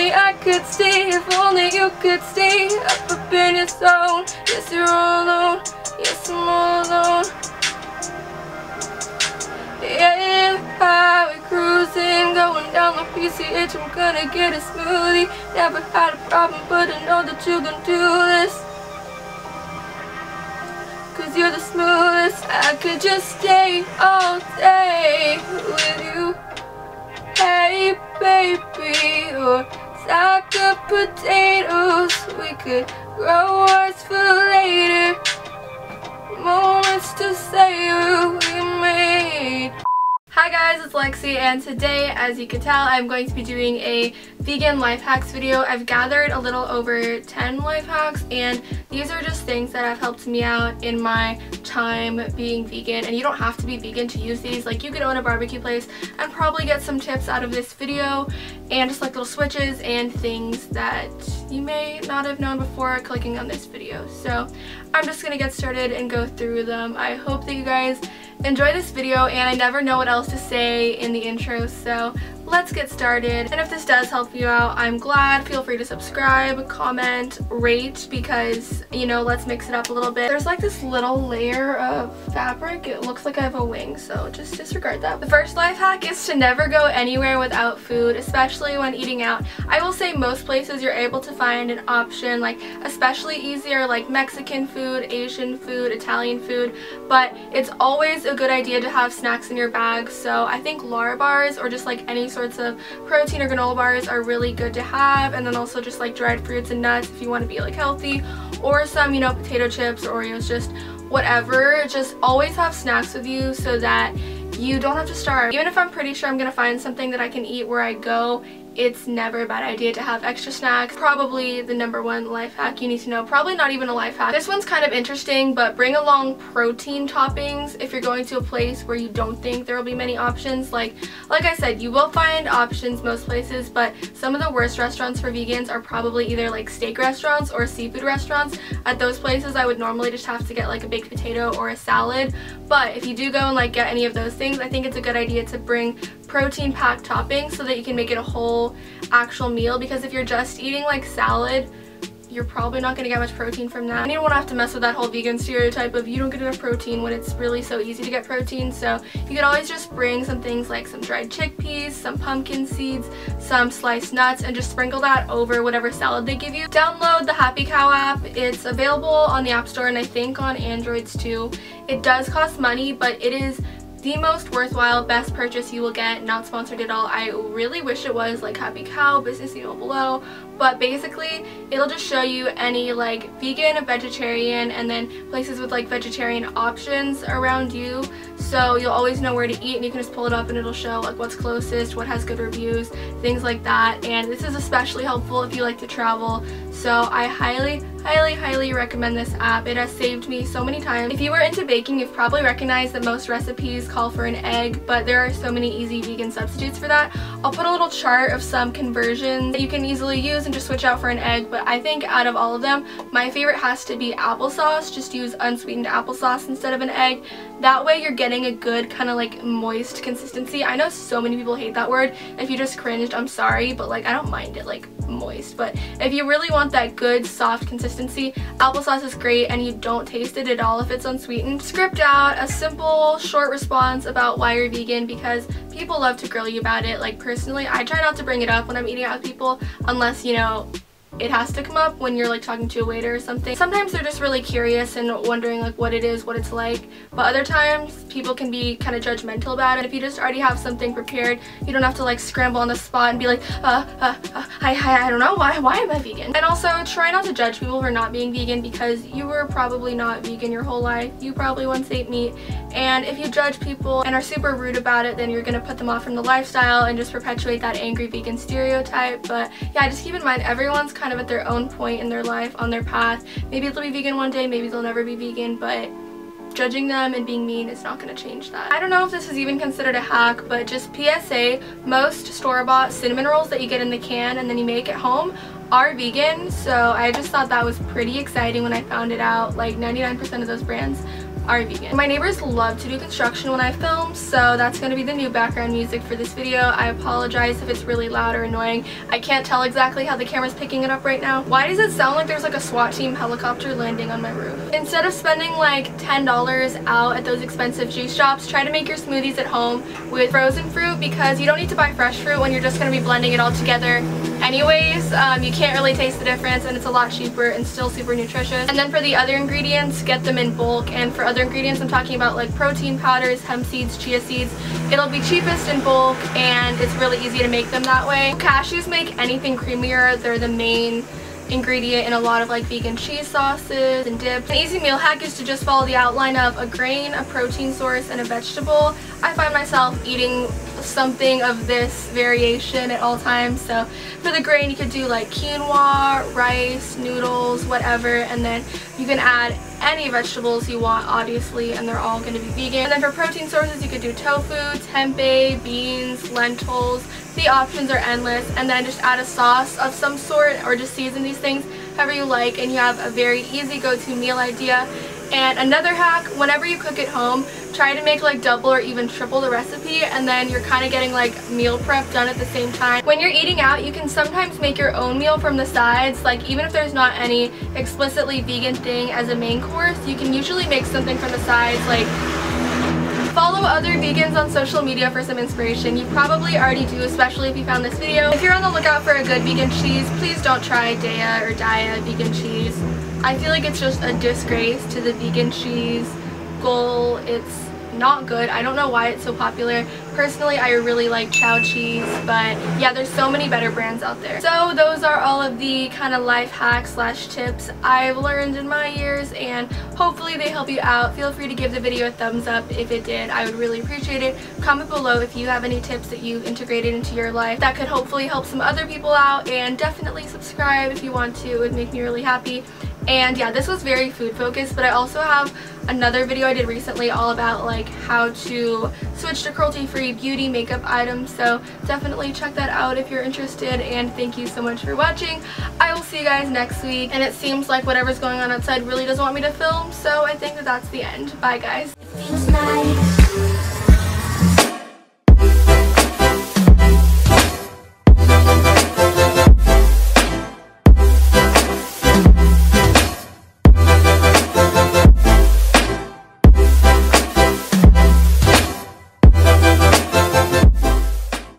only I could stay, if only you could stay up in your zone. Yes, you're all alone, yes, I'm all alone. Yeah, highway cruising, going down the PCH, I'm gonna get a smoothie. Never had a problem, but I know that you gon' do this, 'cause you're the smoothest. I could just stay all day with you. Hey baby, or sack of potatoes, we could grow ours for later, moments to savor we made. Hi guys, it's Lexie, and today, as you can tell, I'm going to be doing a vegan life hacks video. I've gathered a little over 10 life hacks, and these are just things that have helped me out in my time being vegan. And you don't have to be vegan to use these. Like, you could own a barbecue place and probably get some tips out of this video, and just like little switches and things that you may not have known before clicking on this video. So I'm just gonna get started and go through them. I hope that you guys enjoy this video, and I never know what else to say in the intro, so let's get started. And if this does help you out, I'm glad. Feel free to subscribe, comment, rate, because, you know, let's mix it up a little bit. There's like this little layer of fabric. It looks like I have a wing, so just disregard that. The first life hack is to never go anywhere without food, especially when eating out. I will say most places you're able to find an option, like especially easier, like Mexican food, Asian food, Italian food, but it's always a good idea to have snacks in your bag. So I think Lara bars, or just like any sorts of protein or granola bars, are really good to have. And then also just like dried fruits and nuts if you want to be like healthy, or some, you know, potato chips or Oreos, just whatever. Just always have snacks with you so that you don't have to starve. Even if I'm pretty sure I'm gonna find something that I can eat where I go, it's never a bad idea to have extra snacks. Probably the #1 life hack you need to know. Probably not even a life hack. This one's kind of interesting, but bring along protein toppings if you're going to a place where you don't think there will be many options. Like I said, you will find options most places, but some of the worst restaurants for vegans are probably either like steak restaurants or seafood restaurants. At those places, I would normally just have to get like a baked potato or a salad. But if you do go and like get any of those things, I think it's a good idea to bring protein packed toppings so that you can make it a whole actual meal, because if you're just eating like salad, you're probably not going to get much protein from that. And you don't want to have to mess with that whole vegan stereotype of you don't get enough protein when it's really so easy to get protein. So you could always just bring some things like some dried chickpeas, some pumpkin seeds, some sliced nuts, and just sprinkle that over whatever salad they give you. Download the Happy Cow app. It's available on the App Store and I think on Androids too. It does cost money, but it is the most worthwhile, best purchase you will get. Not sponsored at all. I really wish it was like Happy Cow, business email below, but basically it'll just show you any like vegan, vegetarian, and then places with like vegetarian options around you, so you'll always know where to eat, and you can just pull it up and it'll show like what's closest, what has good reviews, things like that. And this is especially helpful if you like to travel, so I highly recommend this app. It has saved me so many times. If you are into baking, you've probably recognized that most recipes call for an egg, but there are so many easy vegan substitutes for that. I'll put a little chart of some conversions that you can easily use and just switch out for an egg, but I think out of all of them, my favorite has to be applesauce. Just use unsweetened applesauce instead of an egg. That way you're getting a good kind of like moist consistency. I know so many people hate that word. If you just cringed, I'm sorry, but like I don't mind it, like moist. But if you really want that good soft consistency, applesauce is great, and you don't taste it at all if it's unsweetened. Script out a simple short response about why you're vegan, because people love to grill you about it. Like personally, I try not to bring it up when I'm eating out with people unless, you know, it has to come up when you're like talking to a waiter or something. Sometimes they're just really curious and wondering like what it is, what it's like, but other times people can be kind of judgmental about it. If you just already have something prepared, you don't have to like scramble on the spot and be like, I don't know, why am I vegan? And also try not to judge people for not being vegan, because you were probably not vegan your whole life. You probably once ate meat, and if you judge people and are super rude about it, then you're gonna put them off from the lifestyle and just perpetuate that angry vegan stereotype. But yeah, just keep in mind everyone's kind of at their own point in their life, on their path. Maybe they'll be vegan one day, maybe they'll never be vegan, but judging them and being mean is not going to change that. I don't know if this is even considered a hack, but just PSA, most store-bought cinnamon rolls that you get in the can and then you make at home are vegan, so I just thought that was pretty exciting when I found it out. Like 99% of those brands are vegan. My neighbors love to do construction when I film, so that's going to be the new background music for this video. I apologize if it's really loud or annoying. I can't tell exactly how the camera's picking it up right now. Why does it sound like there's like a SWAT team helicopter landing on my roof? Instead of spending like $10 out at those expensive juice shops, try to make your smoothies at home with frozen fruit, because you don't need to buy fresh fruit when you're just going to be blending it all together anyways. You can't really taste the difference, and it's a lot cheaper and still super nutritious. And then for the other ingredients, get them in bulk. And for other ingredients, I'm talking about like protein powders, hemp seeds, chia seeds. It'll be cheapest in bulk, and it's really easy to make them that way. Cashews make anything creamier. They're the main ingredient in a lot of like vegan cheese sauces and dips. An easy meal hack is to just follow the outline of a grain, a protein source, and a vegetable. I find myself eating something of this variation at all times. So for the grain, you could do like quinoa, rice, noodles, whatever, and then you can add any vegetables you want, obviously, and they're all going to be vegan. And then for protein sources, you could do tofu, tempeh, beans, lentils. The options are endless. And then just add a sauce of some sort, or just season these things however you like, and you have a very easy go-to meal idea. And another hack, whenever you cook at home, try to make like double or even triple the recipe, and then you're kind of getting like meal prep done at the same time. When you're eating out, you can sometimes make your own meal from the sides. Like even if there's not any explicitly vegan thing as a main course, you can usually make something from the sides. Like follow other vegans on social media for some inspiration. You probably already do, especially if you found this video. If you're on the lookout for a good vegan cheese, please don't try Daiya or Daiya vegan cheese. I feel like it's just a disgrace to the vegan cheese goal. It's not good. I don't know why it's so popular. Personally, I really like Chow cheese, but yeah, there's so many better brands out there. So those are all of the kind of life hacks slash tips I've learned in my years, and hopefully they help you out. Feel free to give the video a thumbs up if it did. I would really appreciate it. Comment below if you have any tips that you've integrated into your life that could hopefully help some other people out, and definitely subscribe if you want to. It would make me really happy. And yeah, this was very food focused, but I also have another video I did recently all about like how to switch to cruelty-free beauty makeup items, so definitely check that out if you're interested. And thank you so much for watching. I will see you guys next week, and it seems like whatever's going on outside really doesn't want me to film, so I think that that's the end. Bye guys.